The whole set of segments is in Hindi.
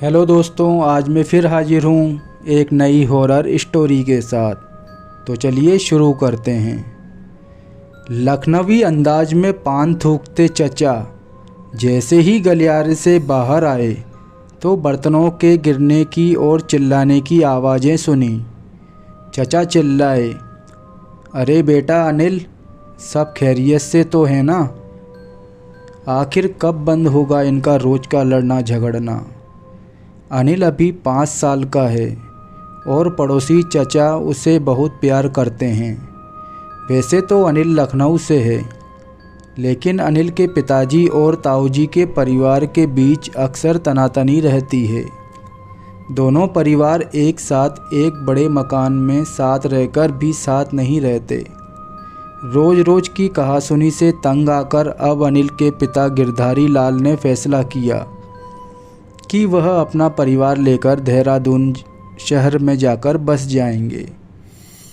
हेलो दोस्तों, आज मैं फिर हाजिर हूँ एक नई हॉरर स्टोरी के साथ। तो चलिए शुरू करते हैं। लखनवी अंदाज में पान थूकते चचा जैसे ही गलियारे से बाहर आए तो बर्तनों के गिरने की और चिल्लाने की आवाज़ें सुनी। चचा चिल्लाए, अरे बेटा अनिल, सब खैरियत से तो है ना? आखिर कब बंद होगा इनका रोज़ का लड़ना झगड़ना? अनिल अभी 5 साल का है और पड़ोसी चचा उसे बहुत प्यार करते हैं। वैसे तो अनिल लखनऊ से है, लेकिन अनिल के पिताजी और ताऊजी के परिवार के बीच अक्सर तनातनी रहती है। दोनों परिवार एक साथ एक बड़े मकान में साथ रहकर भी साथ नहीं रहते। रोज़ रोज़ की कहासुनी से तंग आकर अब अनिल के पिता गिरधारी लाल ने फैसला किया कि वह अपना परिवार लेकर देहरादून शहर में जाकर बस जाएंगे।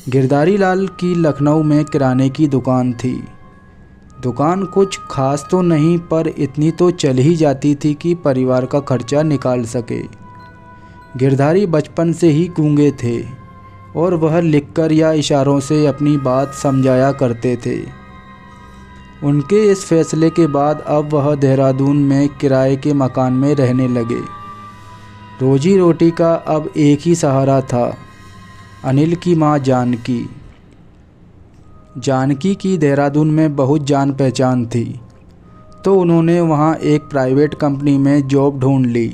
गिरधारी लाल की लखनऊ में किराने की दुकान थी। दुकान कुछ खास तो नहीं, पर इतनी तो चल ही जाती थी कि परिवार का खर्चा निकाल सके। गिरधारी बचपन से ही गूंगे थे और वह लिखकर या इशारों से अपनी बात समझाया करते थे। उनके इस फैसले के बाद अब वह देहरादून में किराए के मकान में रहने लगे। रोजी रोटी का अब एक ही सहारा था, अनिल की मां जानकी। जानकी की देहरादून में बहुत जान पहचान थी, तो उन्होंने वहां एक प्राइवेट कंपनी में जॉब ढूंढ ली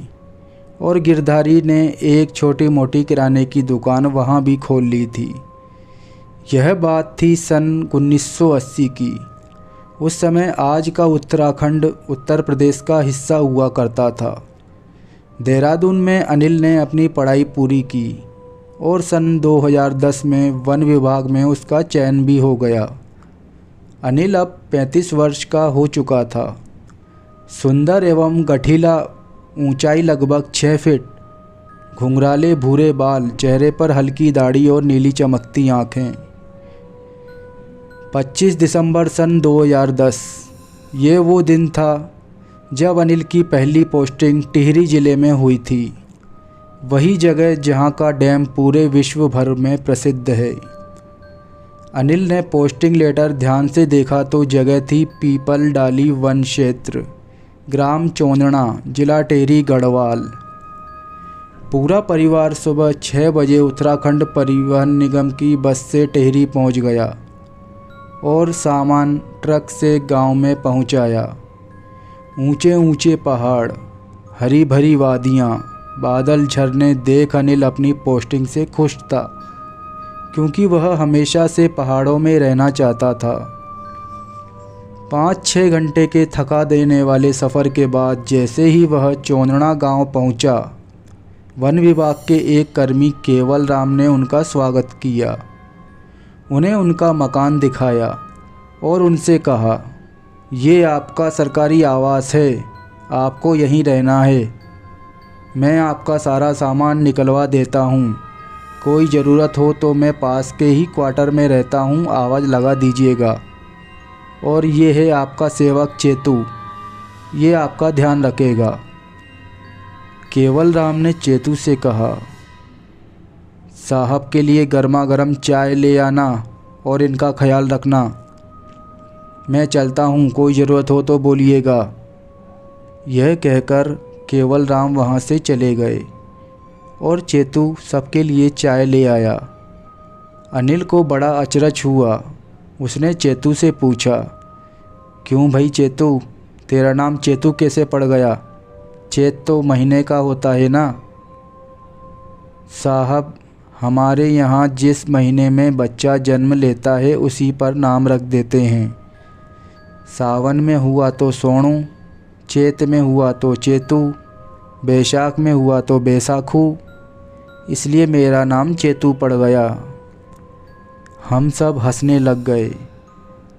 और गिरधारी ने एक छोटी मोटी किराने की दुकान वहां भी खोल ली थी। यह बात थी सन 1980 की। उस समय आज का उत्तराखंड उत्तर प्रदेश का हिस्सा हुआ करता था। देहरादून में अनिल ने अपनी पढ़ाई पूरी की और सन 2010 में वन विभाग में उसका चयन भी हो गया। अनिल अब 35 वर्ष का हो चुका था। सुंदर एवं गठीला, ऊंचाई लगभग 6 फीट, घुंघराले भूरे बाल, चेहरे पर हल्की दाढ़ी और नीली चमकती आँखें। 25 दिसंबर सन 2010 ये वो दिन था जब अनिल की पहली पोस्टिंग टिहरी ज़िले में हुई थी। वही जगह जहां का डैम पूरे विश्व भर में प्रसिद्ध है। अनिल ने पोस्टिंग लेटर ध्यान से देखा तो जगह थी पीपल डाली वन क्षेत्र, ग्राम चोंदना, जिला टिहरी गढ़वाल। पूरा परिवार सुबह 6 बजे उत्तराखंड परिवहन निगम की बस से टिहरी पहुंच गया और सामान ट्रक से गांव में पहुंचाया। ऊंचे ऊंचे पहाड़, हरी भरी वादियां, बादल, झरने देख अनिल अपनी पोस्टिंग से खुश था, क्योंकि वह हमेशा से पहाड़ों में रहना चाहता था। 5-6 घंटे के थका देने वाले सफ़र के बाद जैसे ही वह चोंदना गांव पहुंचा, वन विभाग के एक कर्मी केवल राम ने उनका स्वागत किया। उन्हें उनका मकान दिखाया और उनसे कहा, ये आपका सरकारी आवास है, आपको यहीं रहना है। मैं आपका सारा सामान निकलवा देता हूँ। कोई ज़रूरत हो तो मैं पास के ही क्वार्टर में रहता हूँ, आवाज़ लगा दीजिएगा। और ये है आपका सेवक चेतू, ये आपका ध्यान रखेगा। केवल राम ने चेतू से कहा, साहब के लिए गर्मा गर्म चाय ले आना और इनका ख्याल रखना। मैं चलता हूँ, कोई ज़रूरत हो तो बोलिएगा। यह कहकर केवल राम वहाँ से चले गए और चेतू सबके लिए चाय ले आया। अनिल को बड़ा अचरज हुआ। उसने चेतू से पूछा, क्यों भाई चेतू, तेरा नाम चेतू कैसे पड़ गया? चेत तो महीने का होता है ना? साहब, हमारे यहाँ जिस महीने में बच्चा जन्म लेता है उसी पर नाम रख देते हैं। सावन में हुआ तो सोनू, चैत में हुआ तो चेतू, बैसाख में हुआ तो बैसाखू, इसलिए मेरा नाम चेतू पड़ गया। हम सब हंसने लग गए।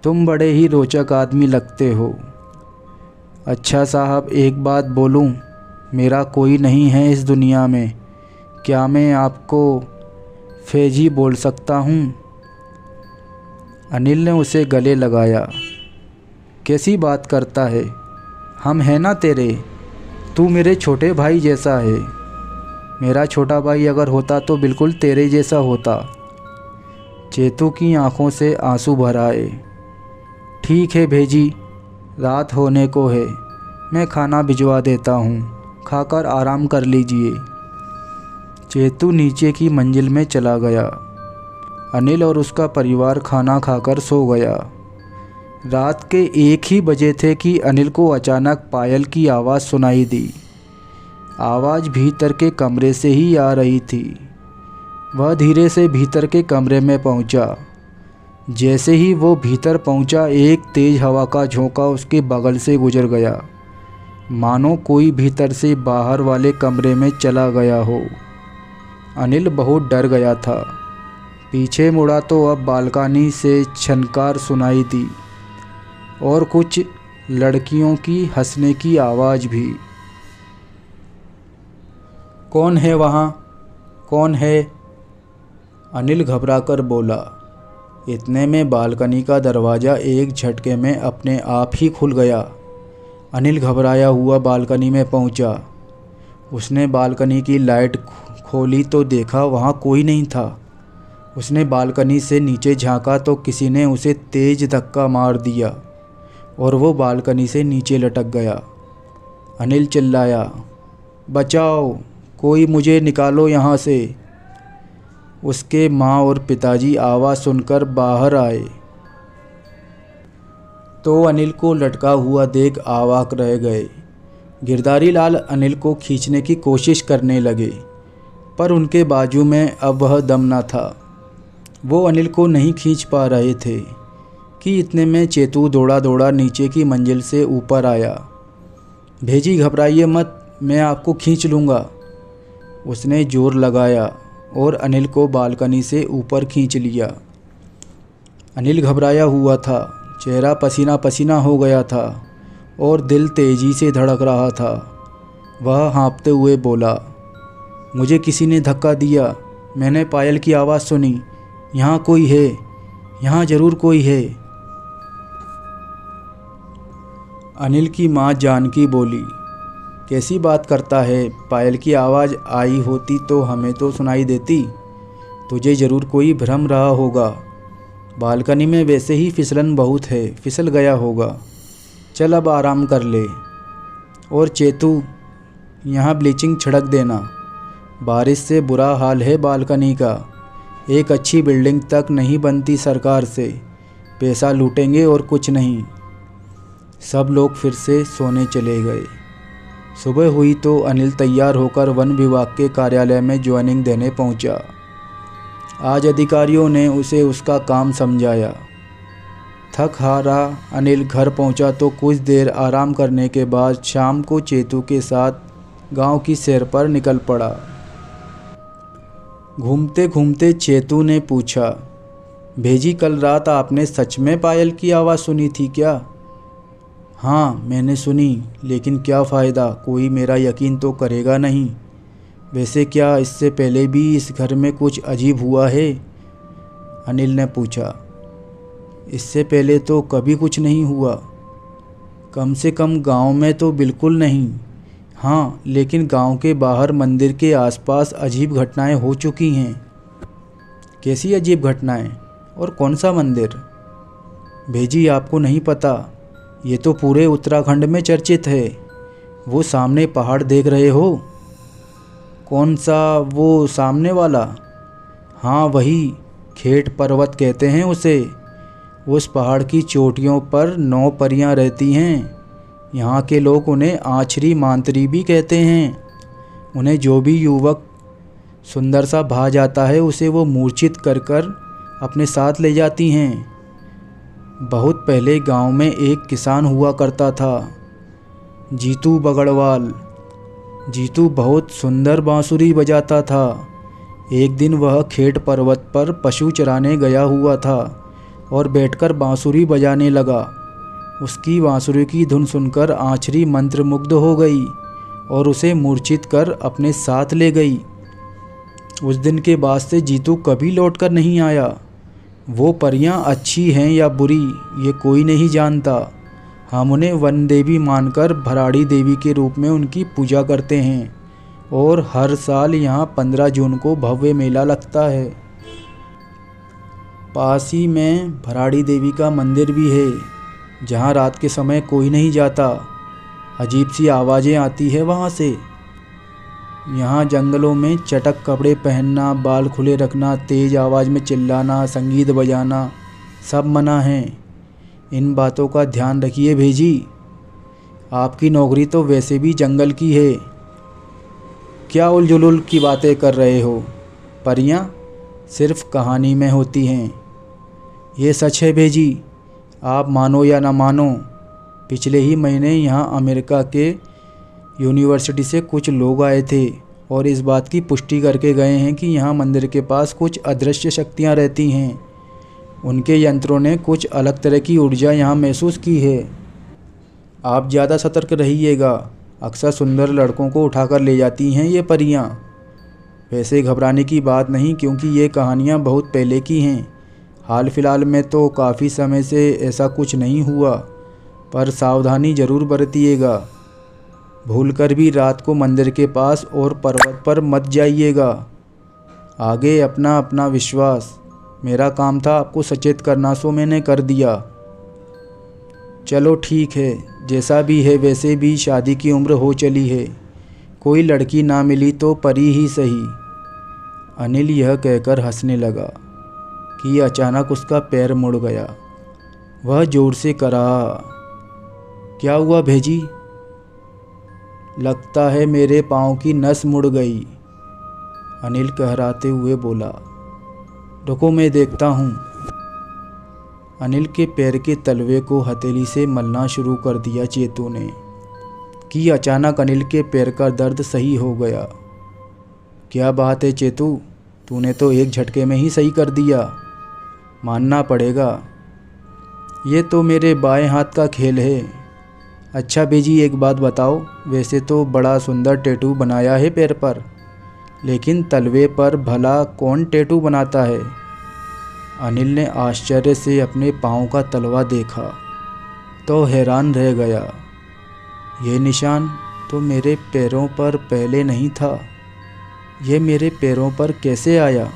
तुम बड़े ही रोचक आदमी लगते हो। अच्छा साहब, एक बात बोलूं, मेरा कोई नहीं है इस दुनिया में, क्या मैं आपको फैजी बोल सकता हूँ? अनिल ने उसे गले लगाया। कैसी बात करता है, हम हैं ना तेरे, तू मेरे छोटे भाई जैसा है। मेरा छोटा भाई अगर होता तो बिल्कुल तेरे जैसा होता। चेतू की आंखों से आंसू भर आए। ठीक है भेजी, रात होने को है, मैं खाना भिजवा देता हूँ, खाकर आराम कर लीजिए। चेतू नीचे की मंजिल में चला गया। अनिल और उसका परिवार खाना खाकर सो गया। रात के 1 ही बजे थे कि अनिल को अचानक पायल की आवाज़ सुनाई दी। आवाज़ भीतर के कमरे से ही आ रही थी। वह धीरे से भीतर के कमरे में पहुंचा। जैसे ही वो भीतर पहुंचा, एक तेज़ हवा का झोंका उसके बगल से गुजर गया, मानो कोई भीतर से बाहर वाले कमरे में चला गया हो। अनिल बहुत डर गया था। पीछे मुड़ा तो अब बालकनी से छनकार सुनाई दी और कुछ लड़कियों की हंसने की आवाज़ भी। कौन है वहाँ, कौन है? अनिल घबराकर बोला। इतने में बालकनी का दरवाज़ा एक झटके में अपने आप ही खुल गया। अनिल घबराया हुआ बालकनी में पहुंचा। उसने बालकनी की लाइट खोली तो देखा वहां कोई नहीं था। उसने बालकनी से नीचे झांका तो किसी ने उसे तेज धक्का मार दिया और वो बालकनी से नीचे लटक गया। अनिल चिल्लाया, बचाओ, कोई मुझे निकालो यहाँ से। उसके माँ और पिताजी आवाज़ सुनकर बाहर आए तो अनिल को लटका हुआ देख अवाक रह गए। गिरधारी लाल अनिल को खींचने की कोशिश करने लगे, पर उनके बाजू में अब वह दम न था। वो अनिल को नहीं खींच पा रहे थे कि इतने में चेतू दौड़ा दौड़ा नीचे की मंजिल से ऊपर आया। भेजी, घबराइए मत, मैं आपको खींच लूँगा। उसने जोर लगाया और अनिल को बालकनी से ऊपर खींच लिया। अनिल घबराया हुआ था, चेहरा पसीना पसीना हो गया था और दिल तेज़ी से धड़क रहा था। वह हाँफते हुए बोला, मुझे किसी ने धक्का दिया, मैंने पायल की आवाज़ सुनी, यहाँ कोई है, यहाँ ज़रूर कोई है। अनिल की माँ जानकी बोली, कैसी बात करता है, पायल की आवाज़ आई होती तो हमें तो सुनाई देती, तुझे ज़रूर कोई भ्रम रहा होगा। बालकनी में वैसे ही फिसलन बहुत है, फिसल गया होगा, चल अब आराम कर ले। और चेतू, यहाँ ब्लीचिंग छिड़क देना, बारिश से बुरा हाल है बालकनी का। एक अच्छी बिल्डिंग तक नहीं बनती सरकार से, पैसा लूटेंगे और कुछ नहीं। सब लोग फिर से सोने चले गए। सुबह हुई तो अनिल तैयार होकर वन विभाग के कार्यालय में ज्वाइनिंग देने पहुंचा। आज अधिकारियों ने उसे उसका काम समझाया। थक हारा अनिल घर पहुंचा तो कुछ देर आराम करने के बाद शाम को चेतू के साथ गांव की सैर पर निकल पड़ा। घूमते घूमते चेतू ने पूछा, भेजी, कल रात आपने सच में पायल की आवाज़ सुनी थी क्या? हाँ, मैंने सुनी, लेकिन क्या फ़ायदा, कोई मेरा यकीन तो करेगा नहीं। वैसे क्या इससे पहले भी इस घर में कुछ अजीब हुआ है? अनिल ने पूछा। इससे पहले तो कभी कुछ नहीं हुआ, कम से कम गांव में तो बिल्कुल नहीं। हाँ, लेकिन गांव के बाहर मंदिर के आसपास अजीब घटनाएं हो चुकी हैं। कैसी अजीब घटनाएं और कौन सा मंदिर? भेजी, आपको नहीं पता, ये तो पूरे उत्तराखंड में चर्चित है। वो सामने पहाड़ देख रहे हो? कौन सा, वो सामने वाला? हाँ वही, खेट पर्वत कहते हैं उसे। उस पहाड़ की चोटियों पर 9 परियां रहती हैं। यहाँ के लोग उन्हें आछरी मांतरी भी कहते हैं। उन्हें जो भी युवक सुंदर सा भा जाता है उसे वो मूर्छित कर कर अपने साथ ले जाती हैं। बहुत पहले गांव में एक किसान हुआ करता था, जीतू बगड़वाल। जीतू बहुत सुंदर बांसुरी बजाता था। एक दिन वह खेट पर्वत पर पशु चराने गया हुआ था और बैठकर बांसुरी बजाने लगा। उसकी बांसुरी की धुन सुनकर आछरी मंत्रमुग्ध हो गई और उसे मूर्छित कर अपने साथ ले गई। उस दिन के बाद से जीतू कभी लौटकर नहीं आया। वो परियां अच्छी हैं या बुरी ये कोई नहीं जानता। हम उन्हें वन देवी मानकर भराड़ी देवी के रूप में उनकी पूजा करते हैं और हर साल यहाँ 15 जून को भव्य मेला लगता है। पास ही में भराड़ी देवी का मंदिर भी है, जहाँ रात के समय कोई नहीं जाता। अजीब सी आवाज़ें आती है वहाँ से। यहाँ जंगलों में चटक कपड़े पहनना, बाल खुले रखना, तेज़ आवाज़ में चिल्लाना, संगीत बजाना सब मना है। इन बातों का ध्यान रखिए भेजी। आपकी नौकरी तो वैसे भी जंगल की है। क्या उलझुल की बातें कर रहे हो? परियां सिर्फ कहानी में होती हैं। ये सच है भेजी, आप मानो या ना मानो। पिछले ही महीने यहाँ अमेरिका के यूनिवर्सिटी से कुछ लोग आए थे और इस बात की पुष्टि करके गए हैं कि यहाँ मंदिर के पास कुछ अदृश्य शक्तियाँ रहती हैं। उनके यंत्रों ने कुछ अलग तरह की ऊर्जा यहाँ महसूस की है। आप ज़्यादा सतर्क रहिएगा। अक्सर सुंदर लड़कों को उठाकर ले जाती हैं ये परियां। वैसे घबराने की बात नहीं, क्योंकि ये कहानियाँ बहुत पहले की हैं। हाल फिलहाल में तो काफ़ी समय से ऐसा कुछ नहीं हुआ, पर सावधानी ज़रूर बरतिएगा। भूलकर भी रात को मंदिर के पास और पर्वत पर मत जाइएगा। आगे अपना अपना विश्वास। मेरा काम था आपको सचेत करना, सो मैंने कर दिया। चलो ठीक है, जैसा भी है वैसे भी शादी की उम्र हो चली है। कोई लड़की ना मिली तो परी ही सही। अनिल यह कहकर हंसने लगा कि अचानक उसका पैर मुड़ गया। वह जोर से कराहा, क्या हुआ भेजी? लगता है मेरे पाँव की नस मुड़ गई, अनिल कहराते हुए बोला। रुको मैं देखता हूँ। अनिल के पैर के तलवे को हथेली से मलना शुरू कर दिया चेतू ने कि अचानक अनिल के पैर का दर्द सही हो गया। क्या बात है चेतू, तूने तो एक झटके में ही सही कर दिया, मानना पड़ेगा। ये तो मेरे बाएं हाथ का खेल है। अच्छा बेजी, एक बात बताओ, वैसे तो बड़ा सुंदर टैटू बनाया है पैर पर, लेकिन तलवे पर भला कौन टैटू बनाता है? अनिल ने आश्चर्य से अपने पाँव का तलवा देखा तो हैरान रह गया। ये निशान तो मेरे पैरों पर पहले नहीं था। ये मेरे पैरों पर कैसे आया?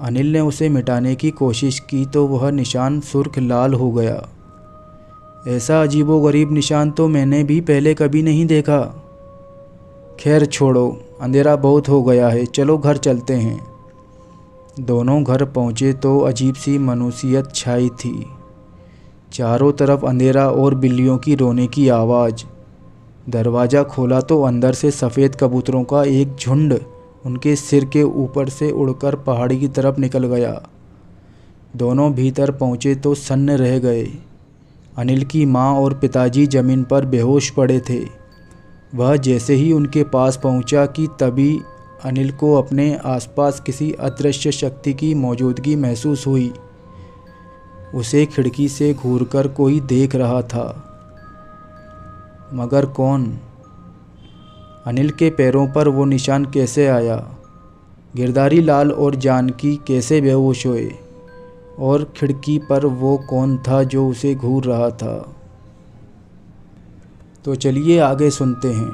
अनिल ने उसे मिटाने की कोशिश की तो वह निशान सुर्ख लाल हो गया। ऐसा अजीबोगरीब निशान तो मैंने भी पहले कभी नहीं देखा। खैर छोड़ो, अंधेरा बहुत हो गया है, चलो घर चलते हैं। दोनों घर पहुँचे तो अजीब सी मायूसियत छाई थी। चारों तरफ अंधेरा और बिल्लियों की रोने की आवाज़। दरवाज़ा खोला तो अंदर से सफ़ेद कबूतरों का एक झुंड उनके सिर के ऊपर से उड़कर पहाड़ी की तरफ निकल गया। दोनों भीतर पहुँचे तो सन्न रह गए। अनिल की माँ और पिताजी ज़मीन पर बेहोश पड़े थे। वह जैसे ही उनके पास पहुँचा कि तभी अनिल को अपने आसपास किसी अदृश्य शक्ति की मौजूदगी महसूस हुई। उसे खिड़की से घूरकर कोई देख रहा था, मगर कौन? अनिल के पैरों पर वो निशान कैसे आया? गिरधारी लाल और जानकी कैसे बेहोश हुए? और खिड़की पर वो कौन था जो उसे घूर रहा था? तो चलिए आगे सुनते हैं।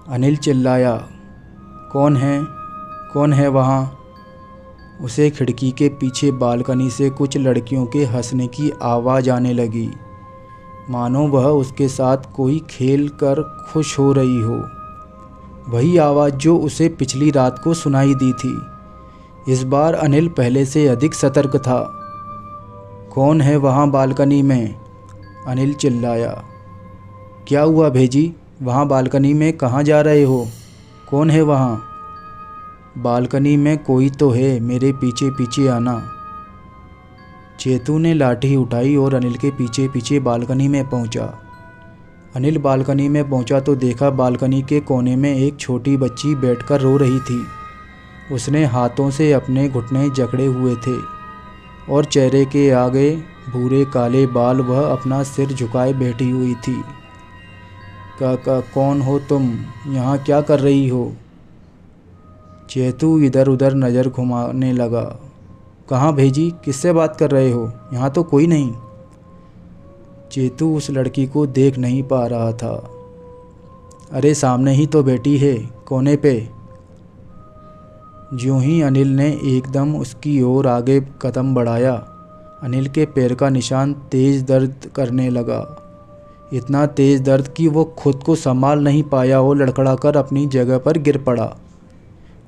अनिल चिल्लाया, कौन है? कौन है वहाँ? उसे खिड़की के पीछे बालकनी से कुछ लड़कियों के हंसने की आवाज़ आने लगी, मानो वह उसके साथ कोई खेल कर खुश हो रही हो। वही आवाज़ जो उसे पिछली रात को सुनाई दी थी। इस बार अनिल पहले से अधिक सतर्क था। कौन है वहाँ बालकनी में? अनिल चिल्लाया। क्या हुआ भेजी? वहाँ बालकनी में कहाँ जा रहे हो? कौन है वहाँ? बालकनी में कोई तो है, मेरे पीछे पीछे आना। चेतू ने लाठी उठाई और अनिल के पीछे पीछे बालकनी में पहुँचा। अनिल बालकनी में पहुँचा तो देखा बालकनी के कोने में एक छोटी बच्ची बैठकर रो रही थी। उसने हाथों से अपने घुटने जकड़े हुए थे और चेहरे के आगे भूरे काले बाल, वह अपना सिर झुकाए बैठी हुई थी। कौन हो तुम? यहाँ क्या कर रही हो? चेतू इधर उधर नज़र घुमाने लगा। कहाँ भेजी? किससे बात कर रहे हो? यहाँ तो कोई नहीं। चेतू उस लड़की को देख नहीं पा रहा था। अरे सामने ही तो बैठी है, कोने पे। ज्यों ही अनिल ने एकदम उसकी ओर आगे कदम बढ़ाया, अनिल के पैर का निशान तेज़ दर्द करने लगा। इतना तेज़ दर्द कि वो खुद को संभाल नहीं पाया और लड़खड़ाकर अपनी जगह पर गिर पड़ा।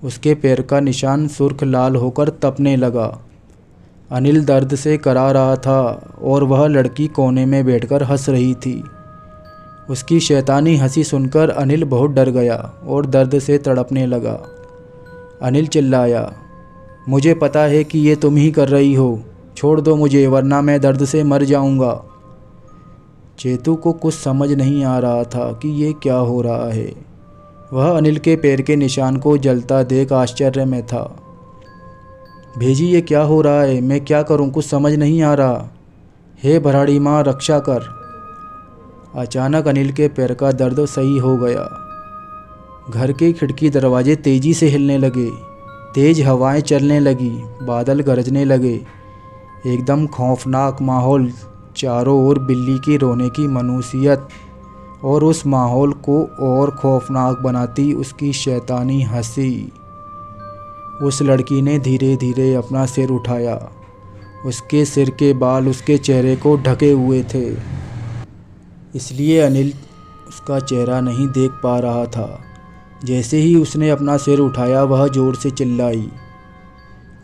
उसके पैर का निशान सुर्ख लाल होकर तपने लगा। अनिल दर्द से करा रहा था और वह लड़की कोने में बैठकर हंस रही थी। उसकी शैतानी हंसी सुनकर अनिल बहुत डर गया और दर्द से तड़पने लगा। अनिल चिल्लाया, मुझे पता है कि ये तुम ही कर रही हो, छोड़ दो मुझे वरना मैं दर्द से मर जाऊंगा। चेतू को कुछ समझ नहीं आ रहा था कि ये क्या हो रहा है। वह अनिल के पैर के निशान को जलता देख आश्चर्य में था। भेजी, ये क्या हो रहा है? मैं क्या करूं? कुछ समझ नहीं आ रहा। हे भराड़ी माँ, रक्षा कर। अचानक अनिल के पैर का दर्द सही हो गया। घर के खिड़की दरवाजे तेज़ी से हिलने लगे, तेज़ हवाएं चलने लगी, बादल गरजने लगे। एकदम खौफनाक माहौल, चारों ओर बिल्ली के रोने की मनुसियत, और उस माहौल को और खौफनाक बनाती उसकी शैतानी हंसी। उस लड़की ने धीरे धीरे अपना सिर उठाया। उसके सिर के बाल उसके चेहरे को ढके हुए थे, इसलिए अनिल उसका चेहरा नहीं देख पा रहा था। जैसे ही उसने अपना सिर उठाया, वह ज़ोर से चिल्लाई।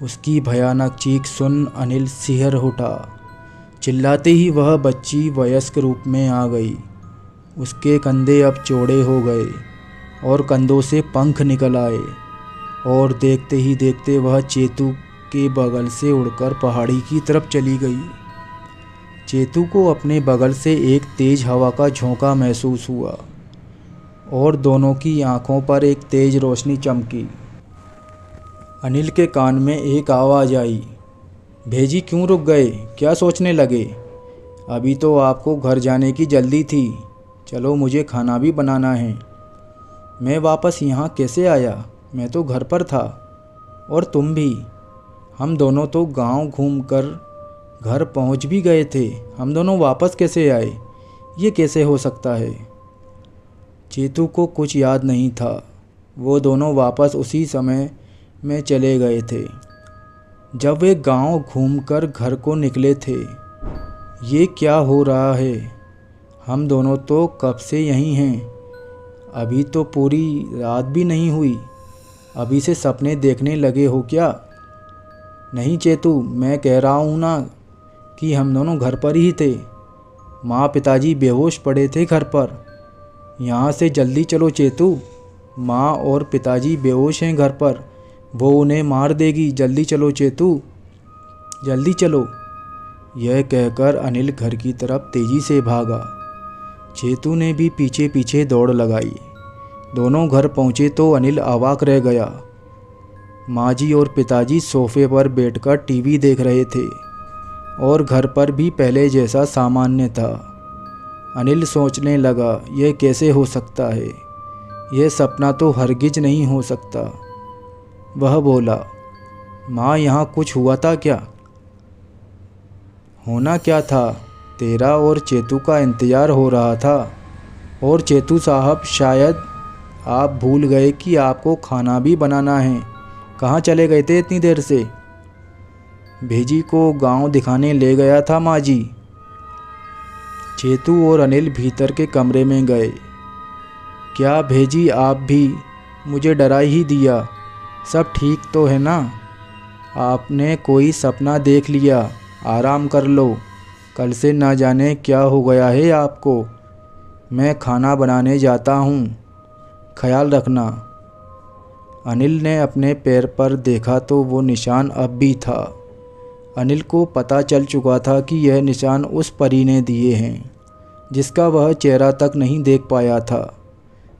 उसकी भयानक चीख सुन अनिल सिहर उठा। चिल्लाते ही वह बच्ची वयस्क रूप में आ गई। उसके कंधे अब चौड़े हो गए और कंधों से पंख निकल आए, और देखते ही देखते वह चेतू के बगल से उड़कर पहाड़ी की तरफ चली गई। चेतू को अपने बगल से एक तेज़ हवा का झोंका महसूस हुआ और दोनों की आंखों पर एक तेज़ रोशनी चमकी। अनिल के कान में एक आवाज़ आई, भेजी क्यों रुक गए? क्या सोचने लगे? अभी तो आपको घर जाने की जल्दी थी। चलो, मुझे खाना भी बनाना है। मैं वापस यहाँ कैसे आया? मैं तो घर पर था, और तुम भी। हम दोनों तो गांव घूमकर घर पहुँच भी गए थे। हम दोनों वापस कैसे आए? ये कैसे हो सकता है? चेतू को कुछ याद नहीं था। वो दोनों वापस उसी समय में चले गए थे जब वे गांव घूमकर घर को निकले थे। ये क्या हो रहा है? हम दोनों तो कब से यहीं हैं। अभी तो पूरी रात भी नहीं हुई। अभी से सपने देखने लगे हो क्या? नहीं चेतू, मैं कह रहा हूँ ना कि हम दोनों घर पर ही थे। माँ पिताजी बेहोश पड़े थे घर पर। यहाँ से जल्दी चलो चेतू, माँ और पिताजी बेहोश हैं घर पर। वो उन्हें मार देगी। जल्दी चलो चेतू, जल्दी चलो। यह कहकर अनिल घर की तरफ तेज़ी से भागा। चेतू ने भी पीछे पीछे दौड़ लगाई। दोनों घर पहुँचे तो अनिल अवाक रह गया। माँ जी और पिताजी सोफे पर बैठकर टीवी देख रहे थे और घर पर भी पहले जैसा सामान्य था। अनिल सोचने लगा, यह कैसे हो सकता है? यह सपना तो हरगिज नहीं हो सकता। वह बोला, माँ, यहाँ कुछ हुआ था क्या? होना क्या था? तेरा और चेतू का इंतज़ार हो रहा था। और चेतू साहब, शायद आप भूल गए कि आपको खाना भी बनाना है। कहाँ चले गए थे इतनी देर से? भेजी को गांव दिखाने ले गया था माँ जी। चेतू और अनिल भीतर के कमरे में गए। क्या भेजी, आप भी? मुझे डरा ही दिया। सब ठीक तो है ना? आपने कोई सपना देख लिया? आराम कर लो। कल से ना जाने क्या हो गया है आपको। मैं खाना बनाने जाता हूँ, ख्याल रखना। अनिल ने अपने पैर पर देखा तो वो निशान अब भी था। अनिल को पता चल चुका था कि यह निशान उस परी ने दिए हैं जिसका वह चेहरा तक नहीं देख पाया था।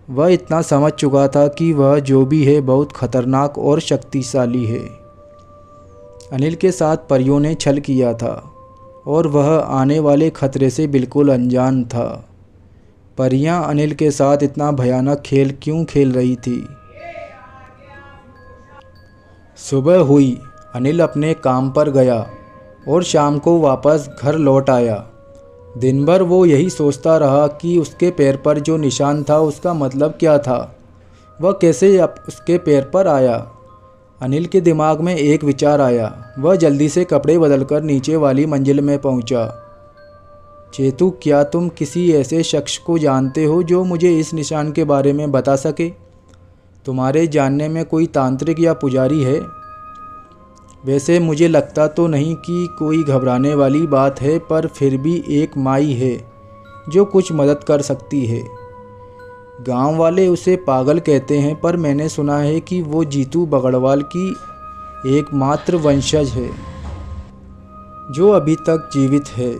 वह इतना समझ चुका था कि वह जो भी है बहुत खतरनाक और शक्तिशाली है। अनिल के साथ परियों ने छल किया था और वह आने वाले खतरे से बिल्कुल अनजान था। परियां अनिल के साथ इतना भयानक खेल क्यों खेल रही थी? सुबह हुई। अनिल अपने काम पर गया और शाम को वापस घर लौट आया। दिन भर वो यही सोचता रहा कि उसके पैर पर जो निशान था उसका मतलब क्या था, वह कैसे उसके पैर पर आया। अनिल के दिमाग में एक विचार आया। वह जल्दी से कपड़े बदलकर नीचे वाली मंजिल में पहुंचा। चेतू, क्या तुम किसी ऐसे शख्स को जानते हो जो मुझे इस निशान के बारे में बता सके? तुम्हारे जानने में कोई तांत्रिक या पुजारी है? वैसे मुझे लगता तो नहीं कि कोई घबराने वाली बात है, पर फिर भी एक माई है जो कुछ मदद कर सकती है। गांव वाले उसे पागल कहते हैं, पर मैंने सुना है कि वो जीतू बगड़वाल की एकमात्र वंशज है जो अभी तक जीवित है।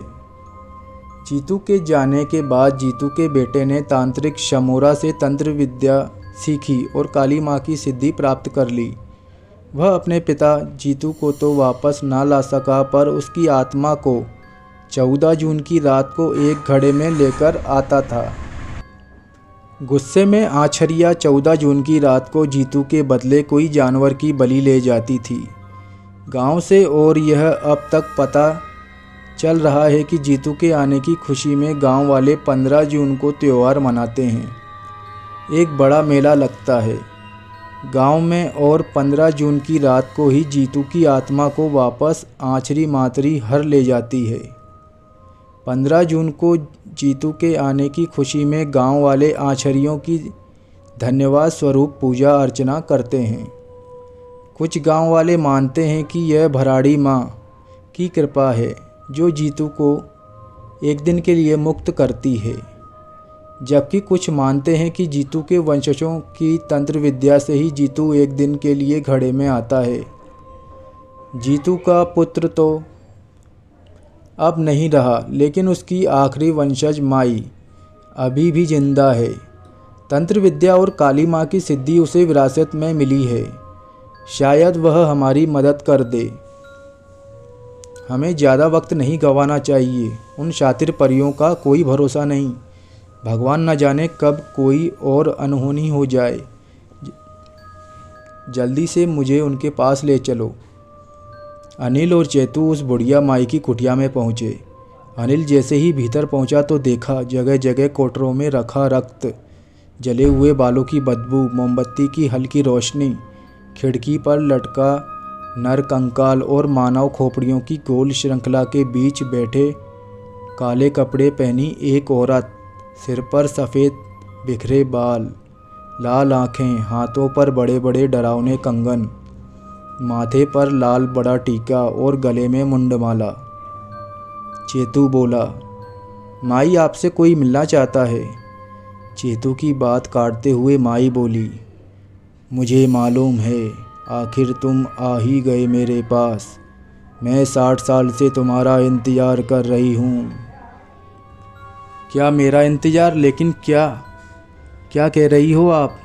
जीतू के जाने के बाद जीतू के बेटे ने तांत्रिक शमोरा से तंत्र विद्या सीखी और काली माँ की सिद्धि प्राप्त कर ली। वह अपने पिता जीतू को तो वापस ना ला सका, पर उसकी आत्मा को 14 जून की रात को एक घड़े में लेकर आता था। गुस्से में आछरिया 14 जून की रात को जीतू के बदले कोई जानवर की बलि ले जाती थी गांव से, और यह अब तक पता चल रहा है कि जीतू के आने की खुशी में गांव वाले 15 जून को त्यौहार मनाते हैं। एक बड़ा मेला लगता है गांव में, और 15 जून की रात को ही जीतू की आत्मा को वापस आछरी मातरी हर ले जाती है। 15 जून को जीतू के आने की खुशी में गांव वाले आछरियों की धन्यवाद स्वरूप पूजा अर्चना करते हैं। कुछ गांव वाले मानते हैं कि यह भराड़ी माँ की कृपा है जो जीतू को एक दिन के लिए मुक्त करती है, जबकि कुछ मानते हैं कि जीतू के वंशजों की तंत्र विद्या से ही जीतू एक दिन के लिए घड़े में आता है। जीतू का पुत्र तो अब नहीं रहा, लेकिन उसकी आखिरी वंशज माई अभी भी जिंदा है। तंत्र विद्या और काली माँ की सिद्धि उसे विरासत में मिली है। शायद वह हमारी मदद कर दे। हमें ज़्यादा वक्त नहीं गंवाना चाहिए। उन शातिर परियों का कोई भरोसा नहीं। भगवान न जाने कब कोई और अनहोनी हो जाए। जल्दी से मुझे उनके पास ले चलो। अनिल और चेतू उस बुढ़िया माई की कुटिया में पहुँचे। अनिल जैसे ही भीतर पहुँचा तो देखा जगह जगह कोटरों में रखा रक्त, जले हुए बालों की बदबू, मोमबत्ती की हल्की रोशनी, खिड़की पर लटका नर कंकाल और मानव खोपड़ियों की गोल श्रृंखला के बीच बैठे काले कपड़े पहनी एक औरत, सिर पर सफ़ेद बिखरे बाल, लाल आँखें, हाथों पर बड़े बड़े डरावने कंगन, माथे पर लाल बड़ा टीका और गले में मुंडमाला। चेतू बोला, माई आपसे कोई मिलना चाहता है। चेतू की बात काटते हुए माई बोली, मुझे मालूम है, आखिर तुम आ ही गए मेरे पास। मैं 60 साल से तुम्हारा इंतज़ार कर रही हूँ। क्या मेरा इंतज़ार? लेकिन क्या कह रही हो आप?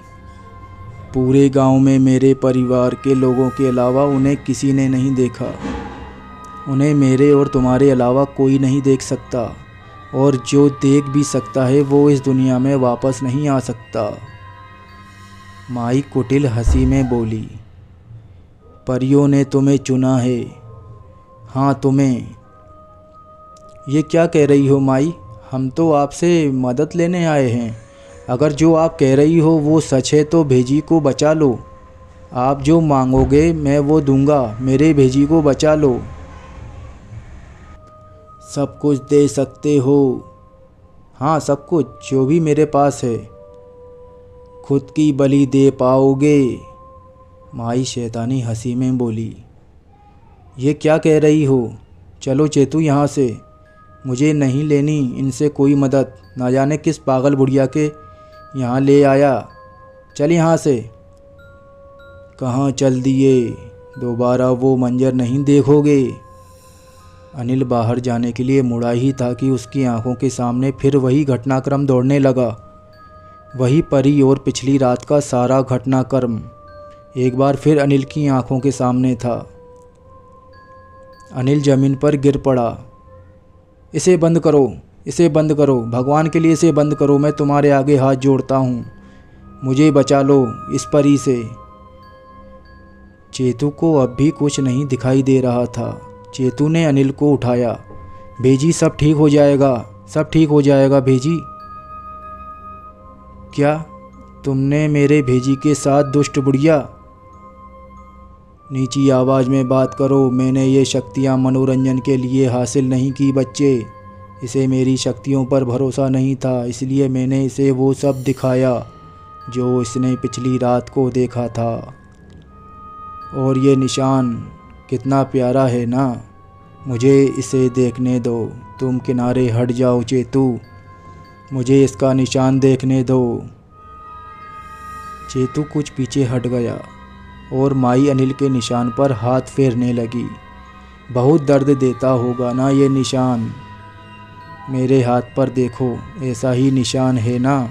पूरे गांव में मेरे परिवार के लोगों के अलावा उन्हें किसी ने नहीं देखा। उन्हें मेरे और तुम्हारे अलावा कोई नहीं देख सकता, और जो देख भी सकता है वो इस दुनिया में वापस नहीं आ सकता। माई कुटिल हंसी में बोली, परियों ने तुम्हें चुना है। हाँ, तुम्हें। ये क्या कह रही हो माई? हम तो आपसे मदद लेने आए हैं। अगर जो आप कह रही हो वो सच है तो भेजी को बचा लो। आप जो मांगोगे मैं वो दूंगा। मेरे भेजी को बचा लो। सब कुछ दे सकते हो? हाँ, सब कुछ, जो भी मेरे पास है। खुद की बलि दे पाओगे? माई शैतानी हंसी में बोली, ये क्या कह रही हो? चलो चेतू यहाँ से। मुझे नहीं लेनी इनसे कोई मदद। ना जाने किस पागल बुढ़िया के यहाँ ले आया। चल यहाँ से। कहाँ चल दिए? दोबारा वो मंजर नहीं देखोगे। अनिल बाहर जाने के लिए मुड़ा ही था कि उसकी आंखों के सामने फिर वही घटनाक्रम दौड़ने लगा। वही परी और पिछली रात का सारा घटनाक्रम एक बार फिर अनिल की आंखों के सामने था। अनिल ज़मीन पर गिर पड़ा। इसे बंद करो, इसे बंद करो, भगवान के लिए इसे बंद करो। मैं तुम्हारे आगे हाथ जोड़ता हूँ, मुझे बचा लो इस परी से। चेतू को अब भी कुछ नहीं दिखाई दे रहा था। चेतू ने अनिल को उठाया। बेजी, सब ठीक हो जाएगा। सब ठीक हो जाएगा भेजी। क्या तुमने मेरे भेजी के साथ दुष्ट बुढ़िया? नीची आवाज़ में बात करो। मैंने ये शक्तियाँ मनोरंजन के लिए हासिल नहीं की बच्चे। इसे मेरी शक्तियों पर भरोसा नहीं था, इसलिए मैंने इसे वो सब दिखाया जो इसने पिछली रात को देखा था। और ये निशान कितना प्यारा है ना, मुझे इसे देखने दो। तुम किनारे हट जाओ चेतू, मुझे इसका निशान देखने दो। चेतू कुछ पीछे हट गया और माई अनिल के निशान पर हाथ फेरने लगी। बहुत दर्द देता होगा ना ये निशान। मेरे हाथ पर देखो, ऐसा ही निशान है ना,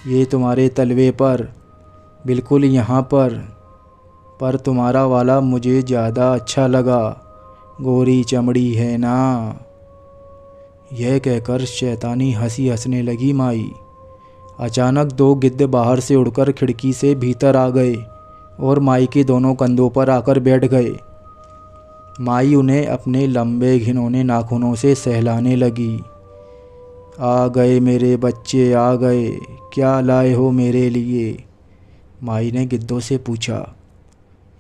ये तुम्हारे तलवे पर, बिल्कुल यहाँ पर तुम्हारा वाला मुझे ज़्यादा अच्छा लगा, गोरी चमड़ी है ना। यह कहकर शैतानी हंसी हंसने लगी माई। अचानक दो गिद्ध बाहर से उड़कर खिड़की से भीतर आ गए और माई के दोनों कंधों पर आकर बैठ गए। माई उन्हें अपने लंबे घिनौने नाखूनों से सहलाने लगी। आ गए मेरे बच्चे, आ गए, क्या लाए हो मेरे लिए? माई ने गिद्धों से पूछा।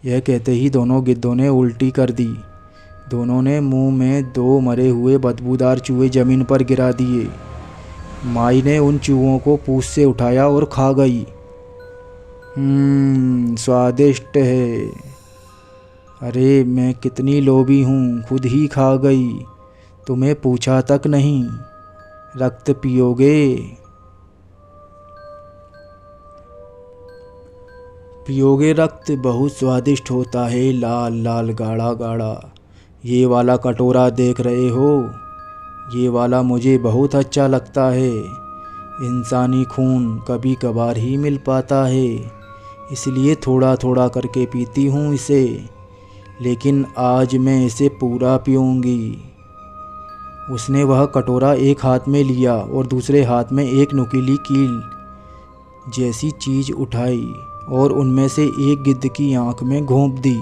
यह कहते ही दोनों गिद्धों ने उल्टी कर दी। दोनों ने मुंह में दो मरे हुए बदबूदार चूहे ज़मीन पर गिरा दिए। माई ने उन चूहों को पूंछ से उठाया और खा गई। स्वादिष्ट है। अरे मैं कितनी लोभी हूँ, खुद ही खा गई, तुम्हें पूछा तक नहीं। रक्त पियोगे? पियोगे रक्त? बहुत स्वादिष्ट होता है, लाल लाल गाढ़ा गाढ़ा। ये वाला कटोरा देख रहे हो, ये वाला मुझे बहुत अच्छा लगता है। इंसानी खून कभी कभार ही मिल पाता है, इसलिए थोड़ा थोड़ा करके पीती हूँ इसे, लेकिन आज मैं इसे पूरा पीऊँगी। उसने वह कटोरा एक हाथ में लिया और दूसरे हाथ में एक नुकीली कील जैसी चीज़ उठाई और उनमें से एक गिद्ध की आँख में घोंप दी।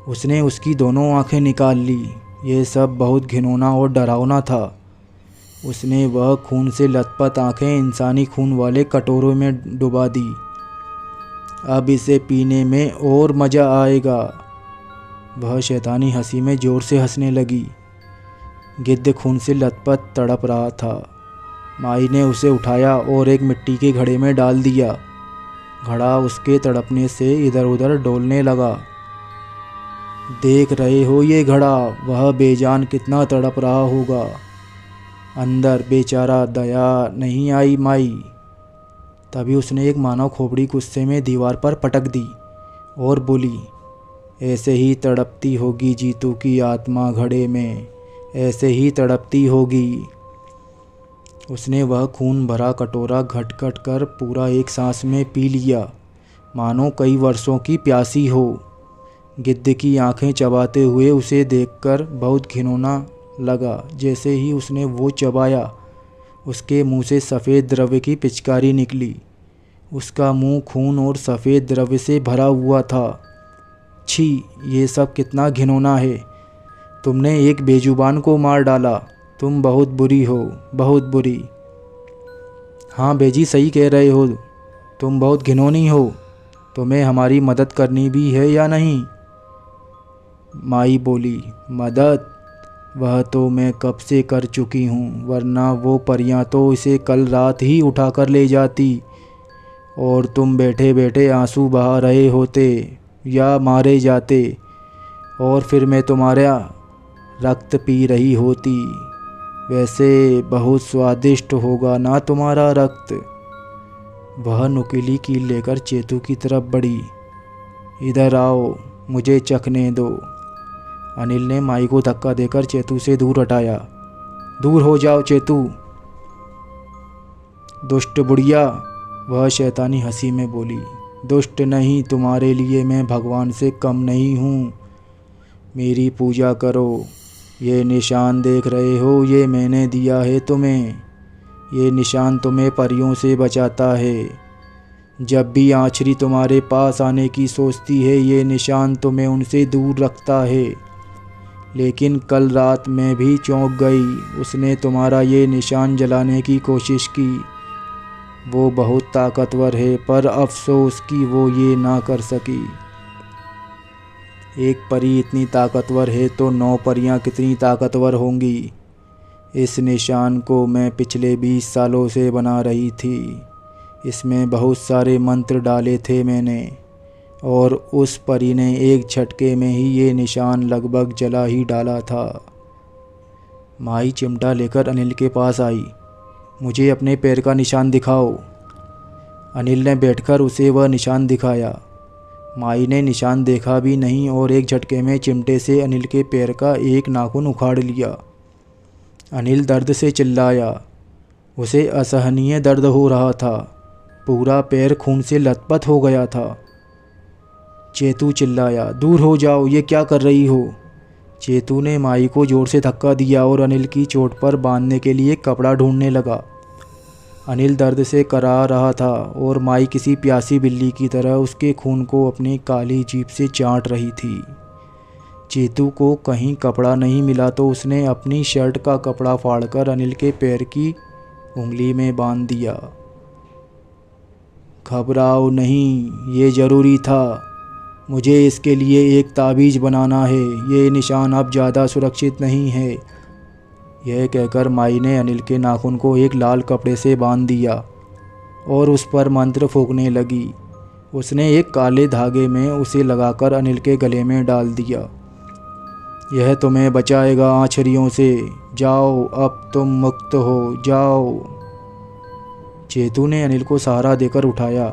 उसने उसकी दोनों आँखें निकाल ली। यह सब बहुत घिनौना और डरावना था। उसने वह खून से लथपथ आँखें इंसानी खून वाले कटोरों में डुबा दी। अब इसे पीने में और मज़ा आएगा। वह शैतानी हंसी में ज़ोर से हंसने लगी। गिद्ध खून से लथपथ तड़प रहा था। माई ने उसे उठाया और एक मिट्टी के घड़े में डाल दिया। घड़ा उसके तड़पने से इधर उधर डोलने लगा। देख रहे हो ये घड़ा, वह बेजान कितना तड़प रहा होगा अंदर, बेचारा, दया नहीं आई माई। तभी उसने एक मानव खोपड़ी गुस्से में दीवार पर पटक दी और बोली, ऐसे ही तड़पती होगी जीतू की आत्मा घड़े में, ऐसे ही तड़पती होगी। उसने वह खून भरा कटोरा घट-घट कर पूरा एक सांस में पी लिया, मानो कई वर्षों की प्यासी हो। गिद्ध की आंखें चबाते हुए उसे देखकर बहुत घिनौना लगा। जैसे ही उसने वो चबाया, उसके मुंह से सफ़ेद द्रव्य की पिचकारी निकली। उसका मुंह खून और सफ़ेद द्रव्य से भरा हुआ था। छी, ये सब कितना घिनौना है। तुमने एक बेजुबान को मार डाला। तुम बहुत बुरी हो, बहुत बुरी। हाँ बेजी, सही कह रहे हो, तुम बहुत घिनौनी हो। तुम्हें हमारी मदद करनी भी है या नहीं? माई बोली, मदद? वह तो मैं कब से कर चुकी हूँ, वरना वो परियां तो इसे कल रात ही उठा कर ले जाती और तुम बैठे बैठे आंसू बहा रहे होते या मारे जाते, और फिर मैं तुम्हारा रक्त पी रही होती। वैसे बहुत स्वादिष्ट होगा ना तुम्हारा रक्त। वह नुकीली कील लेकर चेतू की तरफ बढ़ी। इधर आओ, मुझे चखने दो। अनिल ने माई को धक्का देकर चेतू से दूर हटाया। दूर हो जाओ चेतू, दुष्ट बुढ़िया, वह शैतानी हंसी में बोली। दुष्ट नहीं, तुम्हारे लिए मैं भगवान से कम नहीं हूँ। मेरी पूजा करो। ये निशान देख रहे हो, ये मैंने दिया है तुम्हें। ये निशान तुम्हें परियों से बचाता है। जब भी आँचरी तुम्हारे पास आने की सोचती है, ये निशान तुम्हें उनसे दूर रखता है। लेकिन कल रात मैं भी चौंक गई। उसने तुम्हारा ये निशान जलाने की कोशिश की। वो बहुत ताकतवर है, पर अफसोस कि वो ये ना कर सकी। एक परी इतनी ताकतवर है तो 9 परियां कितनी ताकतवर होंगी। इस निशान को मैं पिछले 20 सालों से बना रही थी। इसमें बहुत सारे मंत्र डाले थे मैंने, और उस परी ने एक झटके में ही ये निशान लगभग जला ही डाला था। माई चिमटा लेकर अनिल के पास आई। मुझे अपने पैर का निशान दिखाओ। अनिल ने बैठकर उसे वह निशान दिखाया। माई ने निशान देखा भी नहीं और एक झटके में चिमटे से अनिल के पैर का एक नाखून उखाड़ लिया। अनिल दर्द से चिल्लाया। उसे असहनीय दर्द हो रहा था। पूरा पैर खून से लथपथ हो गया था। चेतू चिल्लाया, दूर हो जाओ, ये क्या कर रही हो। चेतू ने माई को जोर से धक्का दिया और अनिल की चोट पर बांधने के लिए कपड़ा ढूंढने लगा। अनिल दर्द से करा रहा था और माई किसी प्यासी बिल्ली की तरह उसके खून को अपनी काली जीभ से चाट रही थी। चेतू को कहीं कपड़ा नहीं मिला तो उसने अपनी शर्ट का कपड़ा फाड़कर अनिल के पैर की उंगली में बांध दिया। घबराओ नहीं, ये ज़रूरी था। मुझे इसके लिए एक ताबीज़ बनाना है। ये निशान अब ज़्यादा सुरक्षित नहीं है। यह कहकर माई ने अनिल के नाखून को एक लाल कपड़े से बांध दिया और उस पर मंत्र फूंकने लगी। उसने एक काले धागे में उसे लगाकर अनिल के गले में डाल दिया। यह तुम्हें बचाएगा आछरियों से। जाओ, अब तुम मुक्त हो, जाओ। चेतू ने अनिल को सहारा देकर उठाया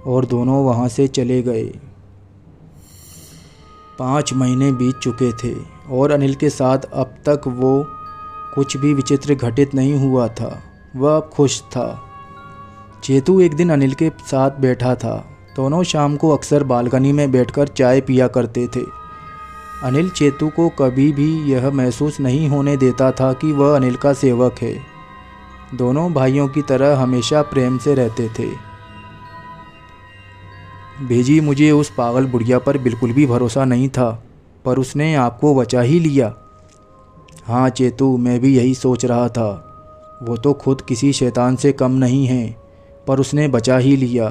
और दोनों वहाँ से चले गए। 5 महीने बीत चुके थे और अनिल के साथ अब तक वो कुछ भी विचित्र घटित नहीं हुआ था। वह अब खुश था। चेतू एक दिन अनिल के साथ बैठा था। दोनों शाम को अक्सर बालकनी में बैठकर चाय पिया करते थे। अनिल चेतू को कभी भी यह महसूस नहीं होने देता था कि वह अनिल का सेवक है। दोनों भाइयों की तरह हमेशा प्रेम से रहते थे। भेजी, मुझे उस पागल बुढ़िया पर बिल्कुल भी भरोसा नहीं था, पर उसने आपको बचा ही लिया। हाँ चेतू, मैं भी यही सोच रहा था। वो तो खुद किसी शैतान से कम नहीं है, पर उसने बचा ही लिया।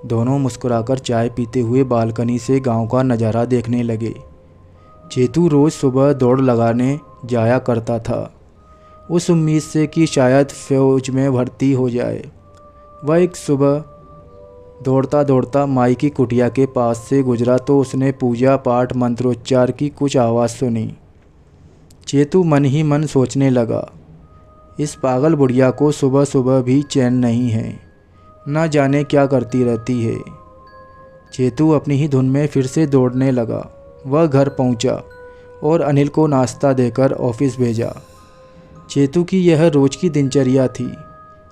दोनों मुस्कुराकर चाय पीते हुए बालकनी से गांव का नज़ारा देखने लगे। चेतू रोज़ सुबह दौड़ लगाने जाया करता था, उस उम्मीद से कि शायद फौज में भर्ती हो जाए। वह एक सुबह दौड़ता दौड़ता माई की कुटिया के पास से गुजरा तो उसने पूजा पाठ मंत्रोच्चार की कुछ आवाज़ सुनी। चेतू मन ही मन सोचने लगा, इस पागल बुढ़िया को सुबह सुबह भी चैन नहीं है, न जाने क्या करती रहती है। चेतू अपनी ही धुन में फिर से दौड़ने लगा। वह घर पहुंचा और अनिल को नाश्ता देकर ऑफिस भेजा। चेतू की यह रोज़ की दिनचर्या थी।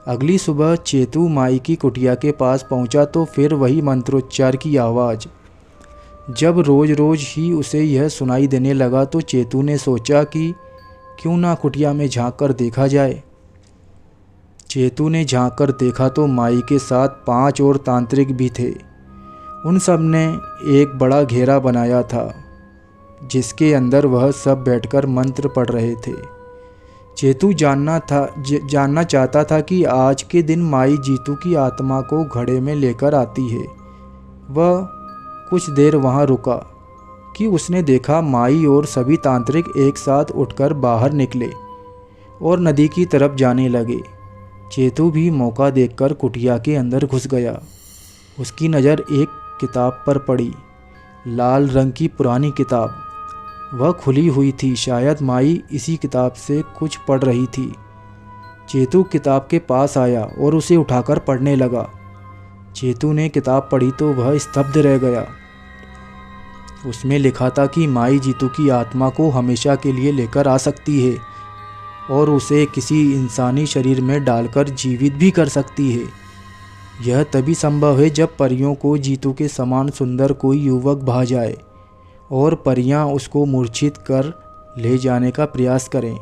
अगली सुबह चेतू माई की कुटिया के पास पहुंचा तो फिर वही मंत्रोच्चार की आवाज़। जब रोज़ रोज़ ही उसे यह सुनाई देने लगा तो चेतू ने सोचा कि क्यों ना कुटिया में झांक कर देखा जाए। चेतू ने झांक कर देखा तो माई के साथ 5 और तांत्रिक भी थे। उन सब ने एक बड़ा घेरा बनाया था जिसके अंदर वह सब बैठकर मंत्र पढ़ रहे थे। चेतू जानना चाहता था कि आज के दिन माई जीतू की आत्मा को घड़े में लेकर आती है। वह कुछ देर वहाँ रुका कि उसने देखा माई और सभी तांत्रिक एक साथ उठकर बाहर निकले और नदी की तरफ जाने लगे। चेतू भी मौका देखकर कुटिया के अंदर घुस गया। उसकी नज़र एक किताब पर पड़ी, लाल रंग की पुरानी किताब। वह खुली हुई थी। शायद माई इसी किताब से कुछ पढ़ रही थी। चेतू किताब के पास आया और उसे उठाकर पढ़ने लगा। चेतू ने किताब पढ़ी तो वह स्तब्ध रह गया। उसमें लिखा था कि माई जीतू की आत्मा को हमेशा के लिए लेकर आ सकती है और उसे किसी इंसानी शरीर में डालकर जीवित भी कर सकती है। यह तभी संभव है जब परियों को जीतू के समान सुंदर कोई युवक भा जाए और परियां उसको मूर्छित कर ले जाने का प्रयास करें।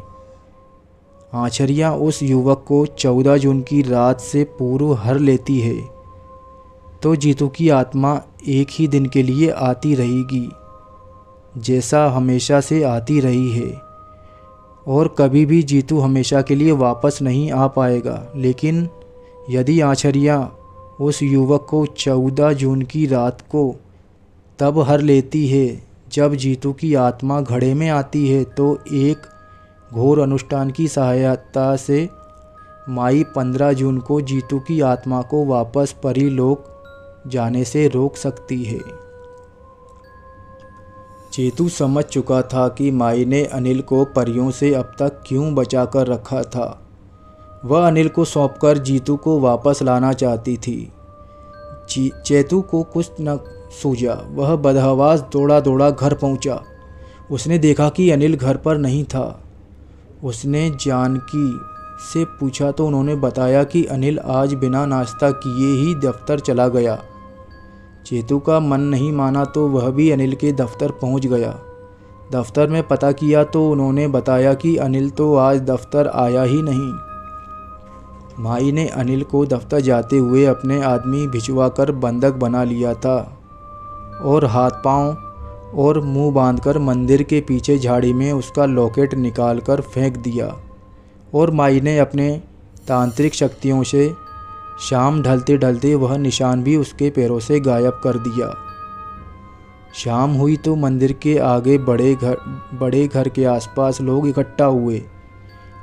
आछरियाँ उस युवक को 14 जून की रात से पूर्व हर लेती है तो जीतू की आत्मा एक ही दिन के लिए आती रहेगी। जैसा हमेशा से आती रही है, और कभी भी जीतू हमेशा के लिए वापस नहीं आ पाएगा। लेकिन यदि आश्चर्या उस युवक को 14 जून की रात को तब हर लेती है जब जीतू की आत्मा घड़े में आती है, तो एक घोर अनुष्ठान की सहायता से माई 15 जून को जीतू की आत्मा को वापस परीलोक जाने से रोक सकती है। चेतू समझ चुका था कि माई ने अनिल को परियों से अब तक क्यों बचा कर रखा था। वह अनिल को सौंपकर जीतू को वापस लाना चाहती थी। चेतू को कुछ न सूझा। वह बदहवास दौड़ा दौड़ा घर पहुंचा। उसने देखा कि अनिल घर पर नहीं था। उसने जानकी से पूछा तो उन्होंने बताया कि अनिल आज बिना नाश्ता किए ही दफ्तर चला गया। चेतू का मन नहीं माना तो वह भी अनिल के दफ्तर पहुंच गया। दफ्तर में पता किया तो उन्होंने बताया कि अनिल तो आज दफ्तर आया ही नहीं। माई ने अनिल को दफ्तर जाते हुए अपने आदमी भिजवाकर बंधक बना लिया था और हाथ पांव और मुंह बांधकर मंदिर के पीछे झाड़ी में उसका लॉकेट निकालकर फेंक दिया। और माई ने अपने तांत्रिक शक्तियों से शाम ढलते ढलते वह निशान भी उसके पैरों से गायब कर दिया। शाम हुई तो मंदिर के आगे बड़े घर के आसपास लोग इकट्ठा हुए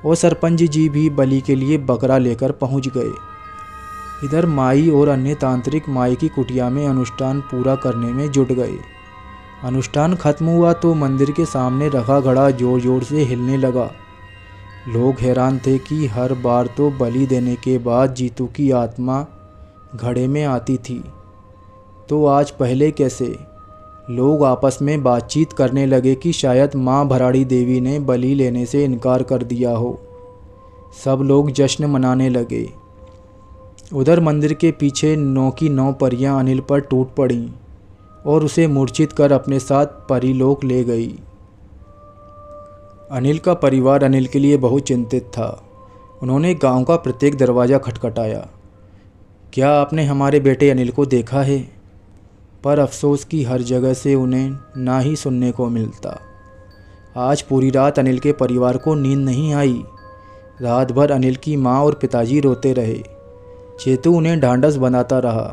और सरपंच जी भी बलि के लिए बकरा लेकर पहुंच गए। इधर माई और अन्य तांत्रिक माई की कुटिया में अनुष्ठान पूरा करने में जुट गए। अनुष्ठान खत्म हुआ तो मंदिर के सामने रखा घड़ा जोर जोर से हिलने लगा। लोग हैरान थे कि हर बार तो बलि देने के बाद जीतू की आत्मा घड़े में आती थी, तो आज पहले कैसे? लोग आपस में बातचीत करने लगे कि शायद माँ भराड़ी देवी ने बलि लेने से इनकार कर दिया हो। सब लोग जश्न मनाने लगे। उधर मंदिर के पीछे 9 की 9 परियां अनिल पर टूट पड़ीं और उसे मूर्छित कर अपने साथ परीलोक ले गई। अनिल का परिवार अनिल के लिए बहुत चिंतित था। उन्होंने गांव का प्रत्येक दरवाज़ा खटखटाया। क्या आपने हमारे बेटे अनिल को देखा है? पर अफसोस कि हर जगह से उन्हें ना ही सुनने को मिलता। आज पूरी रात अनिल के परिवार को नींद नहीं आई। रात भर अनिल की माँ और पिताजी रोते रहे। चेतू उन्हें ढांढस बनाता रहा।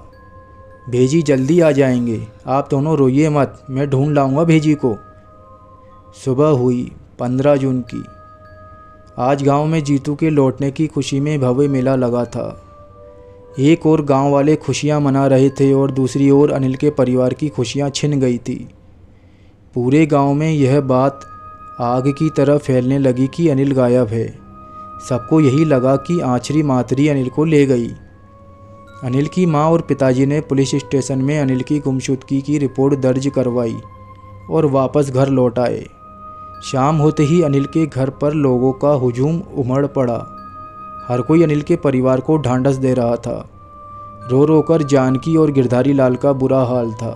भेजी जल्दी आ जाएंगे, आप दोनों रोइए मत, मैं ढूंढ लाऊंगा भेजी को। सुबह हुई 15 जून की। आज गांव में जीतू के लौटने की खुशी में भव्य मेला लगा था। एक और गांव वाले खुशियां मना रहे थे और दूसरी ओर अनिल के परिवार की खुशियां छिन गई थी। पूरे गांव में यह बात आग की तरह फैलने लगी कि अनिल गायब है। सबको यही लगा कि आछरी मातरी अनिल को ले गई। अनिल की मां और पिताजी ने पुलिस स्टेशन में अनिल की गुमशुदगी की रिपोर्ट दर्ज करवाई और वापस घर लौट आए। शाम होते ही अनिल के घर पर लोगों का हुजूम उमड़ पड़ा। हर कोई अनिल के परिवार को ढांढस दे रहा था। रो रो कर जानकी और गिरधारी लाल का बुरा हाल था।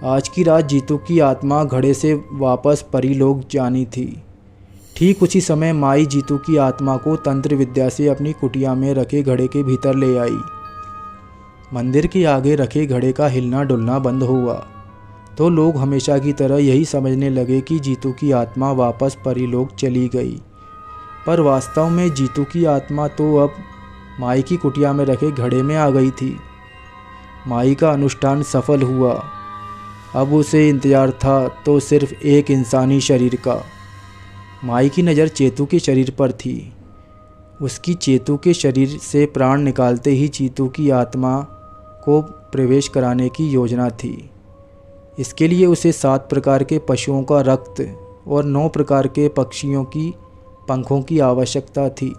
आज की रात जीतू की आत्मा घड़े से वापस परीलोक जानी थी। ठीक उसी समय माई जीतू की आत्मा को तंत्र विद्या से अपनी कुटिया में रखे घड़े के भीतर ले आई। मंदिर के आगे रखे घड़े का हिलना डुलना बंद हुआ तो लोग हमेशा की तरह यही समझने लगे कि जीतू की आत्मा वापस परीलोक चली गई। पर वास्तव में जीतू की आत्मा तो अब माई की कुटिया में रखे घड़े में आ गई थी। माई का अनुष्ठान सफल हुआ। अब उसे इंतजार था तो सिर्फ एक इंसानी शरीर का। माई की नज़र चेतू के शरीर पर थी। उसकी चेतू के शरीर से प्राण निकालते ही चेतू की आत्मा को प्रवेश कराने की योजना थी। इसके लिए उसे 7 प्रकार के पशुओं का रक्त और 9 प्रकार के पक्षियों की पंखों की आवश्यकता थी,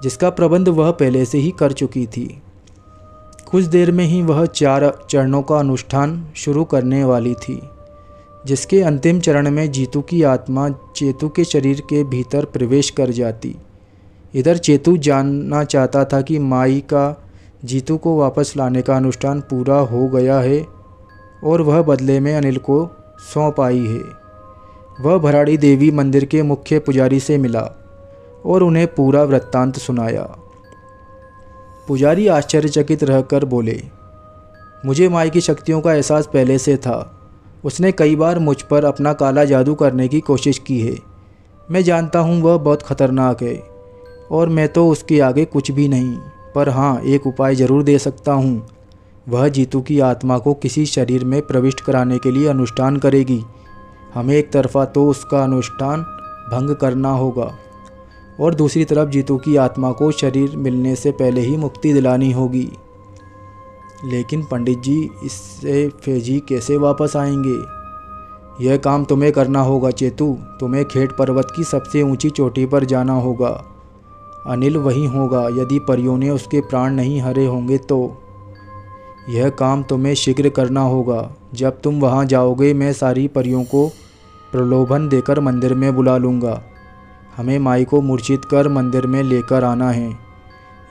जिसका प्रबंध वह पहले से ही कर चुकी थी। कुछ देर में ही वह 4 चरणों का अनुष्ठान शुरू करने वाली थी, जिसके अंतिम चरण में जीतू की आत्मा चेतू के शरीर के भीतर प्रवेश कर जाती। इधर चेतू जानना चाहता था कि माई का जीतू को वापस लाने का अनुष्ठान पूरा हो गया है और वह बदले में अनिल को सौंप आई है। वह भराड़ी देवी मंदिर के मुख्य पुजारी से मिला और उन्हें पूरा वृत्तांत सुनाया। पुजारी आश्चर्यचकित रहकर बोले, मुझे माई की शक्तियों का एहसास पहले से था। उसने कई बार मुझ पर अपना काला जादू करने की कोशिश की है। मैं जानता हूँ वह बहुत खतरनाक है और मैं तो उसके आगे कुछ भी नहीं, पर हाँ, एक उपाय ज़रूर दे सकता हूँ। वह जीतू की आत्मा को किसी शरीर में प्रविष्ट कराने के लिए अनुष्ठान करेगी। हमें एक तरफा तो उसका अनुष्ठान भंग करना होगा और दूसरी तरफ जीतू की आत्मा को शरीर मिलने से पहले ही मुक्ति दिलानी होगी। लेकिन पंडित जी, इससे फेजी कैसे वापस आएंगे? यह काम तुम्हें करना होगा चेतू। तुम्हें खेट पर्वत की सबसे ऊंची चोटी पर जाना होगा। अनिल वहीं होगा यदि परियों ने उसके प्राण नहीं हरे होंगे तो। यह काम तुम्हें शीघ्र करना होगा। जब तुम वहां जाओगे मैं सारी परियों को प्रलोभन देकर मंदिर में बुला लूँगा। हमें माई को मूर्छित कर मंदिर में लेकर आना है।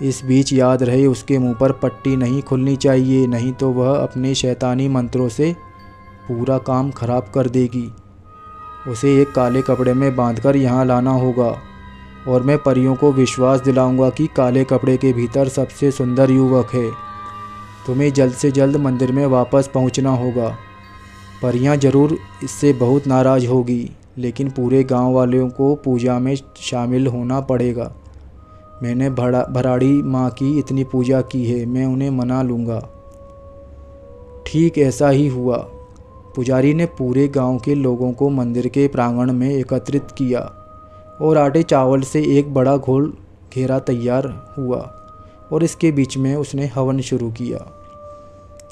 इस बीच याद रहे उसके मुंह पर पट्टी नहीं खुलनी चाहिए, नहीं तो वह अपने शैतानी मंत्रों से पूरा काम खराब कर देगी। उसे एक काले कपड़े में बांधकर यहाँ लाना होगा और मैं परियों को विश्वास दिलाऊंगा कि काले कपड़े के भीतर सबसे सुंदर युवक है। तुम्हें जल्द से जल्द मंदिर में वापस पहुँचना होगा। परियां जरूर इससे बहुत नाराज़ होगी, लेकिन पूरे गांव वालों को पूजा में शामिल होना पड़ेगा। मैंने भराड़ी माँ की इतनी पूजा की है, मैं उन्हें मना लूँगा। ठीक ऐसा ही हुआ। पुजारी ने पूरे गांव के लोगों को मंदिर के प्रांगण में एकत्रित किया और आटे चावल से एक बड़ा घोल घेरा तैयार हुआ और इसके बीच में उसने हवन शुरू किया।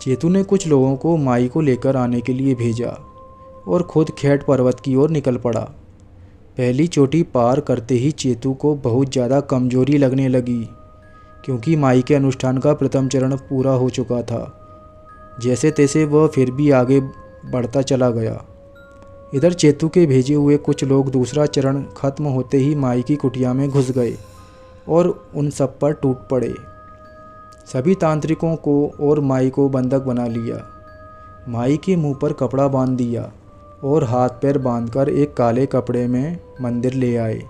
चेतू ने कुछ लोगों को माई को लेकर आने के लिए भेजा और खुद खेट पर्वत की ओर निकल पड़ा। पहली चोटी पार करते ही चेतू को बहुत ज़्यादा कमजोरी लगने लगी, क्योंकि माई के अनुष्ठान का प्रथम चरण पूरा हो चुका था। जैसे तैसे वह फिर भी आगे बढ़ता चला गया। इधर चेतू के भेजे हुए कुछ लोग दूसरा चरण खत्म होते ही माई की कुटिया में घुस गए और उन सब पर टूट पड़े। सभी तांत्रिकों को और माई को बंधक बना लिया। माई के मुंह पर कपड़ा बांध दिया और हाथ पैर बांधकर एक काले कपड़े में मंदिर ले आए।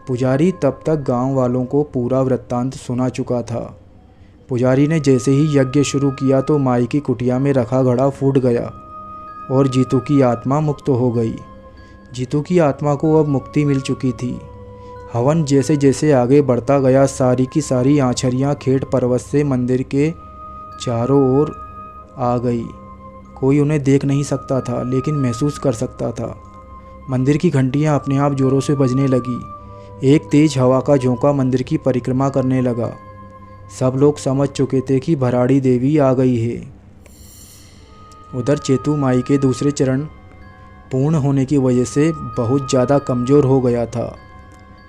पुजारी तब तक गांव वालों को पूरा वृत्तांत सुना चुका था। पुजारी ने जैसे ही यज्ञ शुरू किया तो माई की कुटिया में रखा घड़ा फूट गया और जीतू की आत्मा मुक्त हो गई। जीतू की आत्मा को अब मुक्ति मिल चुकी थी। हवन जैसे जैसे आगे बढ़ता गया, सारी की सारी आँछरियाँ खेट पर्वत से मंदिर के चारों ओर आ गई। कोई उन्हें देख नहीं सकता था, लेकिन महसूस कर सकता था। मंदिर की घंटियाँ अपने आप जोरों से बजने लगी। एक तेज हवा का झोंका मंदिर की परिक्रमा करने लगा। सब लोग समझ चुके थे कि भराड़ी देवी आ गई है। उधर चेतू माई के दूसरे चरण पूर्ण होने की वजह से बहुत ज़्यादा कमज़ोर हो गया था,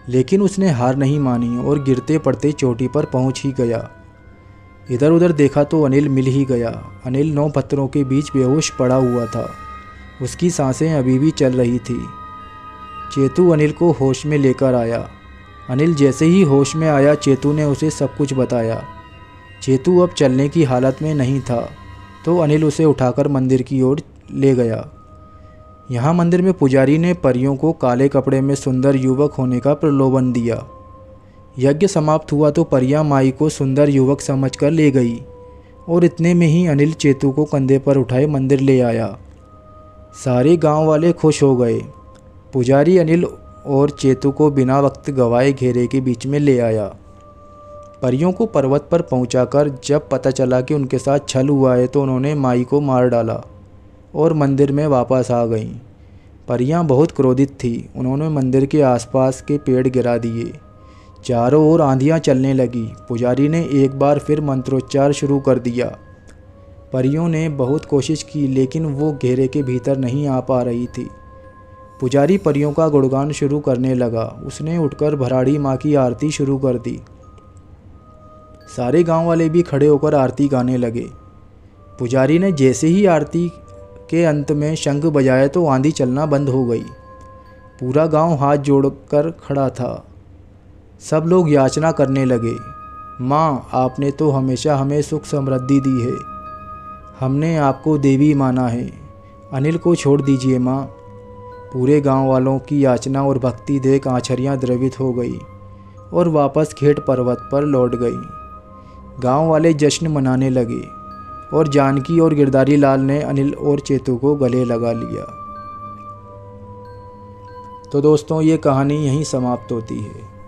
लेकिन उसने हार नहीं मानी और गिरते पड़ते चोटी पर पहुंच ही गया। इधर उधर देखा तो अनिल मिल ही गया। अनिल 9 पत्थरों के बीच बेहोश पड़ा हुआ था। उसकी सांसें अभी भी चल रही थी। चेतू अनिल को होश में लेकर आया। अनिल जैसे ही होश में आया, चेतू ने उसे सब कुछ बताया। चेतू अब चलने की हालत में नहीं था, तो अनिल उसे उठाकर मंदिर की ओर ले गया। यहाँ मंदिर में पुजारी ने परियों को काले कपड़े में सुंदर युवक होने का प्रलोभन दिया। यज्ञ समाप्त हुआ तो परियां माई को सुंदर युवक समझकर ले गई और इतने में ही अनिल चेतू को कंधे पर उठाए मंदिर ले आया। सारे गांव वाले खुश हो गए। पुजारी अनिल और चेतू को बिना वक्त गवाए घेरे के बीच में ले आया। परियों को पर्वत पर पहुंचाकर जब पता चला कि उनके साथ छल हुआ है तो उन्होंने माई को मार डाला और मंदिर में वापस आ गईं। परियां बहुत क्रोधित थी। उन्होंने मंदिर के आसपास के पेड़ गिरा दिए। चारों ओर आंधियां चलने लगी। पुजारी ने एक बार फिर मंत्रोच्चार शुरू कर दिया। परियों ने बहुत कोशिश की, लेकिन वो घेरे के भीतर नहीं आ पा रही थी। पुजारी परियों का गुणगान शुरू करने लगा। उसने उठकर भराड़ी माँ की आरती शुरू कर दी। सारे गांव वाले भी खड़े होकर आरती गाने लगे। पुजारी ने जैसे ही आरती के अंत में शंख बजाया तो आंधी चलना बंद हो गई। पूरा गांव हाथ जोड़कर खड़ा था। सब लोग याचना करने लगे, माँ आपने तो हमेशा हमें सुख समृद्धि दी है, हमने आपको देवी माना है, अनिल को छोड़ दीजिए माँ। पूरे गांव वालों की याचना और भक्ति देख आँछरियाँ द्रवित हो गई और वापस खेट पर्वत पर लौट गई। गांव वाले जश्न मनाने लगे। और जानकी और गिरधारी लाल ने अनिल और चेतू को गले लगा लिया। तो दोस्तों ये कहानी यहीं समाप्त होती है।